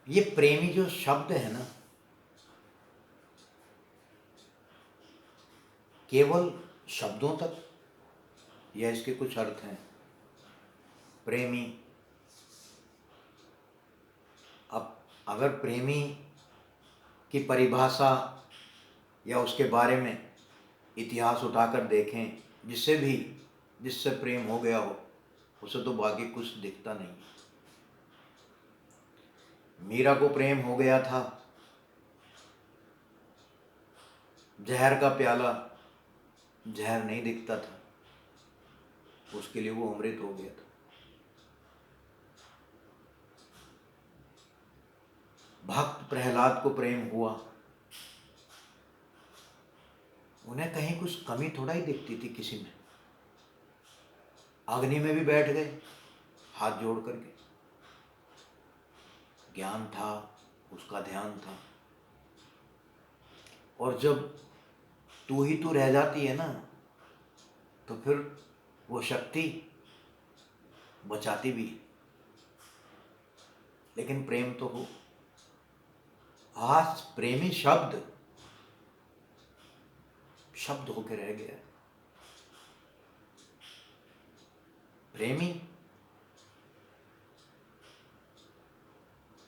ये प्रेमी जो शब्द है ना, केवल शब्दों तक या इसके कुछ अर्थ हैं? प्रेमी, अब अगर प्रेमी की परिभाषा या उसके बारे में इतिहास उठाकर देखें, जिससे प्रेम हो गया हो, उसे तो बाकी कुछ दिखता नहीं। मीरा को प्रेम हो गया था, जहर का प्याला जहर नहीं दिखता था, उसके लिए वो अमृत हो गया था। भक्त प्रहलाद को प्रेम हुआ, उन्हें कहीं कुछ कमी थोड़ा ही दिखती थी किसी में। अग्नि में भी बैठ गए हाथ जोड़ करके, ज्ञान था, उसका ध्यान था। और जब तू ही तू रह जाती है ना, तो फिर वो शक्ति बचाती भी है। लेकिन प्रेम तो हो। आज प्रेमी शब्द होकर रह गया। प्रेमी,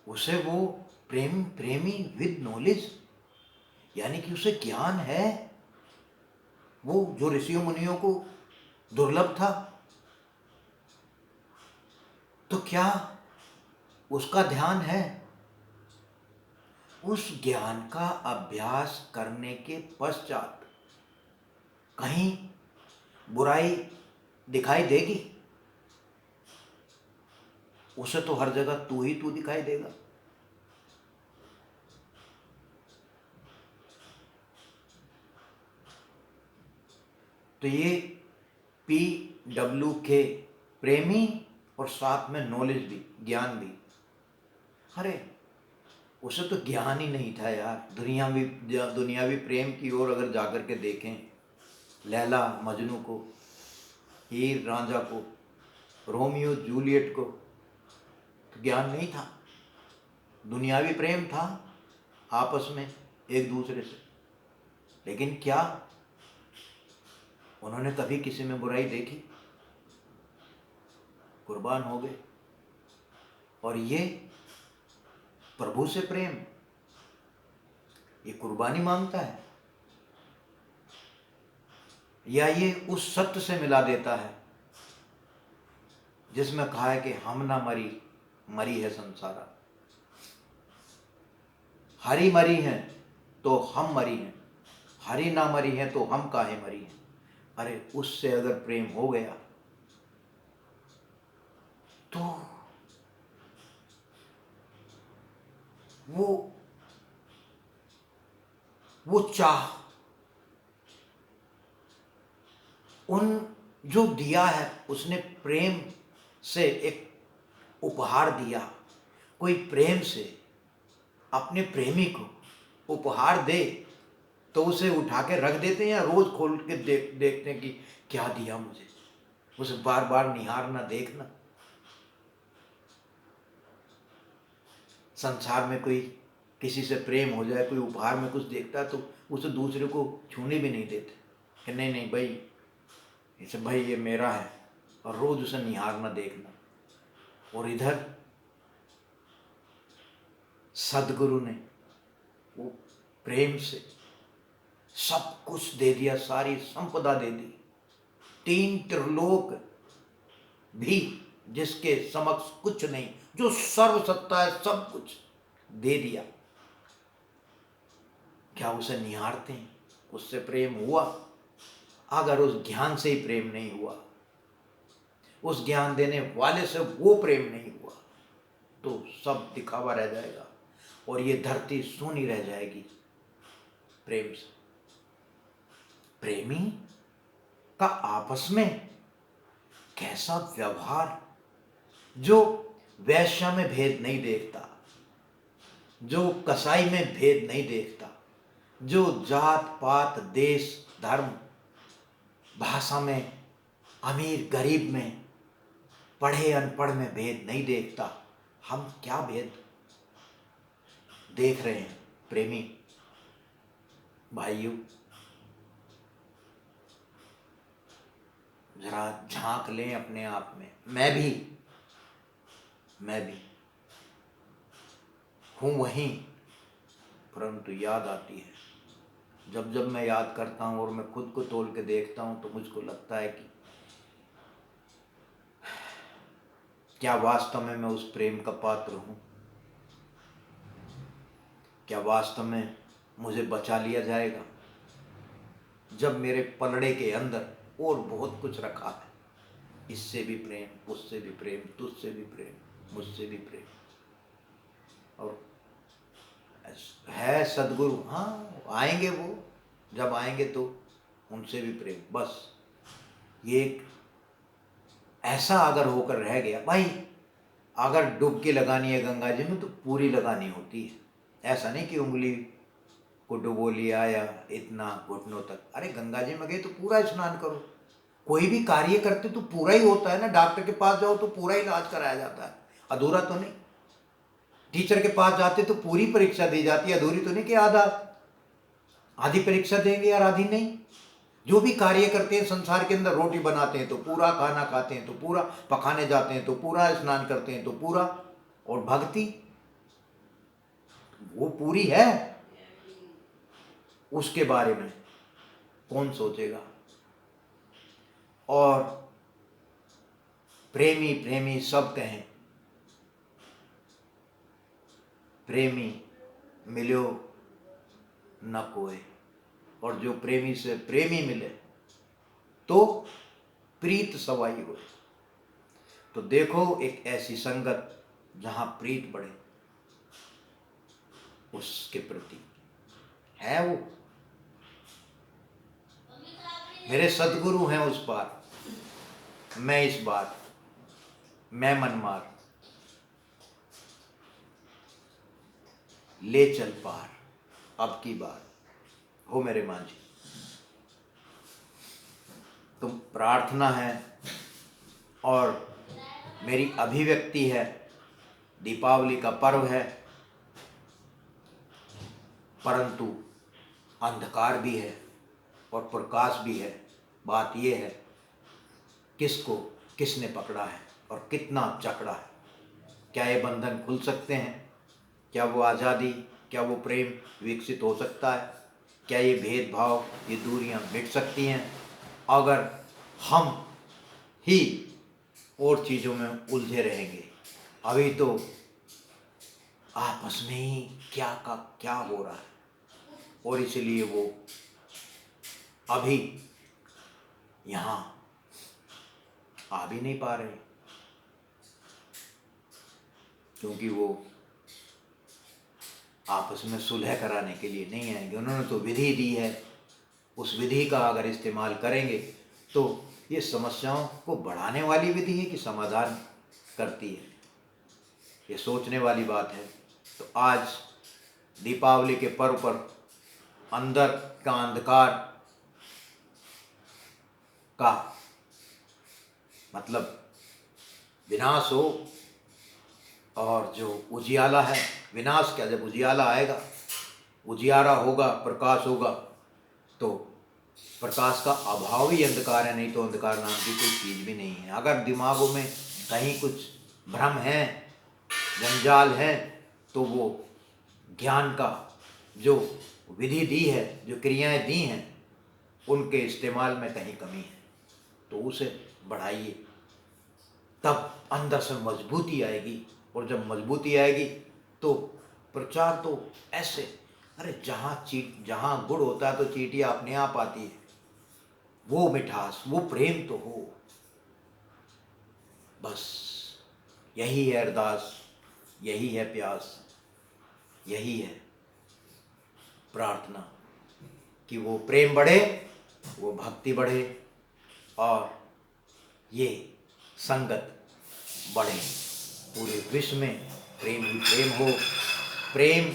उसे वो प्रेमी विद नॉलेज, यानी कि उसे ज्ञान है, वो जो ऋषियों मुनियों को दुर्लभ था। तो क्या उसका ध्यान है? उस ज्ञान का अभ्यास करने के पश्चात कहीं बुराई दिखाई देगी? उसे तो हर जगह तू ही तू दिखाई देगा। तो ये PWK, प्रेमी और साथ में नॉलेज भी, ज्ञान भी। अरे उसे तो ज्ञान ही नहीं था यार। दुनियावी प्रेम की ओर अगर जाकर के देखें, लैला मजनू को, हीर रांझा को, रोमियो जूलियट को, तो ज्ञान नहीं था, दुनियावी प्रेम था आपस में एक दूसरे से। लेकिन क्या उन्होंने कभी किसी में बुराई देखी? कुर्बान हो गए। और ये प्रभु से प्रेम, ये कुर्बानी मांगता है, या ये उस सत्य से मिला देता है जिसमें कहा है कि हम ना मरी, मरी है संसारा। हरि मरी हैं तो हम मरी हैं, हरि ना मरी हैं तो हम काहे मरी हैं। अरे उससे अगर प्रेम हो गया तो वो चाह, उन जो दिया है, उसने प्रेम से एक उपहार दिया। कोई प्रेम से अपने प्रेमी को उपहार दे तो उसे उठा के रख देते हैं, या रोज खोल के देखते हैं कि क्या दिया मुझे, उसे बार बार निहारना, देखना। संसार में कोई किसी से प्रेम हो जाए, कोई उपहार में कुछ देखता है तो उसे दूसरे को छूने भी नहीं देते कि नहीं नहीं भाई, इसे भाई ये मेरा है, और रोज उसे निहारना, देखना। और इधर सदगुरु ने वो प्रेम से सब कुछ दे दिया, सारी संपदा दे दी, 3 त्रिलोक भी जिसके समक्ष कुछ नहीं, जो सर्वसत्ता है, सब कुछ दे दिया। क्या उसे निहारते हैं? उससे प्रेम हुआ? अगर उस ज्ञान से ही प्रेम नहीं हुआ, उस ज्ञान देने वाले से वो प्रेम नहीं हुआ, तो सब दिखावा रह जाएगा और ये धरती सूनी रह जाएगी प्रेम से। प्रेमी का आपस में कैसा व्यवहार, जो वैश्य में भेद नहीं देखता, जो कसाई में भेद नहीं देखता, जो जात पात, देश, धर्म, भाषा में, अमीर गरीब में, पढ़े अनपढ़ में भेद नहीं देखता। हम क्या भेद देख रहे हैं प्रेमी भाइयों, जरा झांक लें अपने आप में। मैं भी हूँ वहीं, परंतु याद आती है। जब जब मैं याद करता हूँ और मैं खुद को तोल के देखता हूँ तो मुझको लगता है कि क्या वास्तव में मैं उस प्रेम का पात्र हूँ? क्या वास्तव में मुझे बचा लिया जाएगा जब मेरे पलड़े के अंदर और बहुत कुछ रखा है? इससे भी प्रेम, उससे भी प्रेम, तुझसे भी प्रेम, मुझसे भी प्रेम। और है सदगुरु, हाँ आएंगे वो, जब आएंगे तो उनसे भी प्रेम। बस ये एक ऐसा अगर होकर रह गया भाई, अगर डुबकी लगानी है गंगा जी में तो पूरी लगानी होती है। ऐसा नहीं कि उंगली को डुबो लिया या इतना घुटनों तक। अरे गंगा जी में गए तो पूरा स्नान करो। कोई भी कार्य करते तो पूरा ही होता है ना। डॉक्टर के पास जाओ तो पूरा इलाज कराया जाता है, अधूरा तो नहीं। टीचर के पास जाते तो पूरी परीक्षा दी जाती है, अधूरी तो नहीं कि आधी परीक्षा देंगे और आधी नहीं। जो भी कार्य करते हैं संसार के अंदर, रोटी बनाते हैं तो पूरा, खाना खाते हैं तो पूरा, पखाने जाते हैं तो पूरा, स्नान करते हैं तो पूरा। और भक्ति वो पूरी है, उसके बारे में कौन सोचेगा? और प्रेमी प्रेमी सब कहें, प्रेमी मिलो न कोई। और जो प्रेमी से प्रेमी मिले तो प्रीत सवाई हो। तो देखो एक ऐसी संगत जहां प्रीत बढ़े, उसके प्रति है वो। मेरे सदगुरु हैं उस पार, मैं इस बार, मैं मनमार, ले चल पार अब की बार हो मेरे मांझी। तुम प्रार्थना है और मेरी अभिव्यक्ति है। दीपावली का पर्व है, परंतु अंधकार भी है और प्रकाश भी है। बात यह है किसको किसने पकड़ा है और कितना जकड़ा है। क्या ये बंधन खुल सकते हैं? क्या वो आज़ादी, क्या वो प्रेम विकसित हो सकता है? क्या ये भेदभाव, ये दूरियां मिट सकती हैं अगर हम ही और चीज़ों में उलझे रहेंगे? अभी तो आपस में ही क्या का क्या हो रहा है, और इसलिए वो अभी यहाँ आ भी नहीं पा रहे, क्योंकि वो आपस में सुलह कराने के लिए नहीं आएंगे। उन्होंने तो विधि दी है, उस विधि का अगर इस्तेमाल करेंगे तो ये समस्याओं को बढ़ाने वाली विधि है कि समाधान करती है, ये सोचने वाली बात है। तो आज दीपावली के पर्व पर अंदर का अंधकार का मतलब विनाश हो, और जो उजियाला है, विनाश क्या, जब उजियाला आएगा, उजियारा होगा, प्रकाश होगा, तो प्रकाश का अभाव ही अंधकार है, नहीं तो अंधकार नाम की कोई चीज़ भी नहीं है। अगर दिमागों में कहीं कुछ भ्रम है, जंजाल है, तो वो ज्ञान का जो विधि दी है, जो क्रियाएं दी हैं, उनके इस्तेमाल में कहीं कमी है, तो उसे बढ़ाइए, तब अंदर से मजबूती आएगी। और जब मजबूती आएगी तो प्रचार तो ऐसे, अरे जहाँ गुड़ होता है तो चींटियाँ अपने आप आती है। वो मिठास, वो प्रेम तो हो। बस यही है अरदास, यही है प्यास, यही है प्रार्थना कि वो प्रेम बढ़े, वो भक्ति बढ़े, और ये संगत बढ़े। पूरे विश्व में प्रेम ही प्रेम हो, प्रेम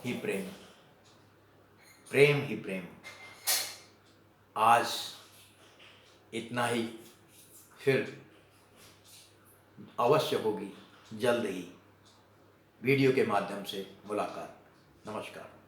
ही प्रेम, प्रेम ही प्रेम। आज इतना ही, फिर अवश्य होगी जल्द ही वीडियो के माध्यम से मुलाकात। नमस्कार।